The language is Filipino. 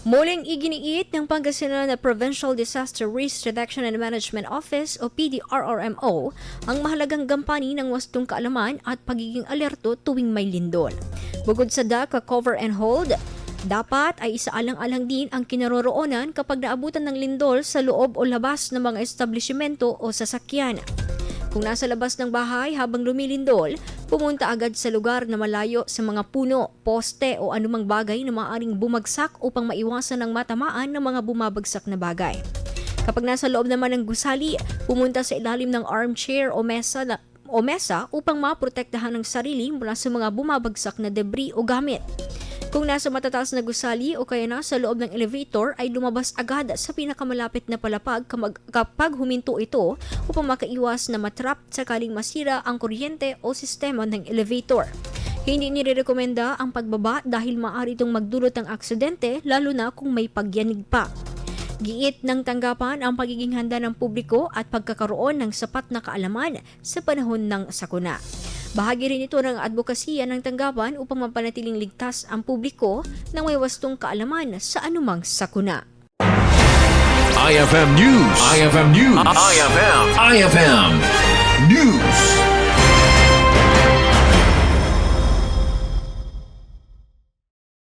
Muling iginiit ng Pangasinan Provincial Disaster Risk Reduction and Management Office o PDRRMO ang mahalagang gampani ng wastong kaalaman at pagiging alerto tuwing may lindol. Bukod sa DACA cover and hold, dapat ay isaalang-alang din ang kinaroroonan kapag naabutan ng lindol sa loob o labas ng mga establishmento o sasakyan. Kung nasa labas ng bahay habang lumilindol, pumunta agad sa lugar na malayo sa mga puno, poste o anumang bagay na maaaring bumagsak upang maiwasan ang matamaan ng mga bumabagsak na bagay. Kapag nasa loob naman ng gusali, pumunta sa ilalim ng armchair o mesa upang maprotektahan ang sarili mula sa mga bumabagsak na debris o gamit. Kung nasa matataas na gusali o kaya nasa loob ng elevator ay lumabas agad sa pinakamalapit na palapag kapag huminto ito upang makaiwas na matrap sakaling masira ang kuryente o sistema ng elevator. Hindi nirerekomenda ang pagbaba dahil maaari itong magdulot ng aksidente lalo na kung may pagyanig pa. Giit ng tanggapan ang pagiging handa ng publiko at pagkakaroon ng sapat na kaalaman sa panahon ng sakuna. Bahagi rin ito ng advokasya ng tanggapan upang mapanatiling ligtas ang publiko ng may wastong kaalaman sa anumang sakuna. IFM News. IFM News. IFM News.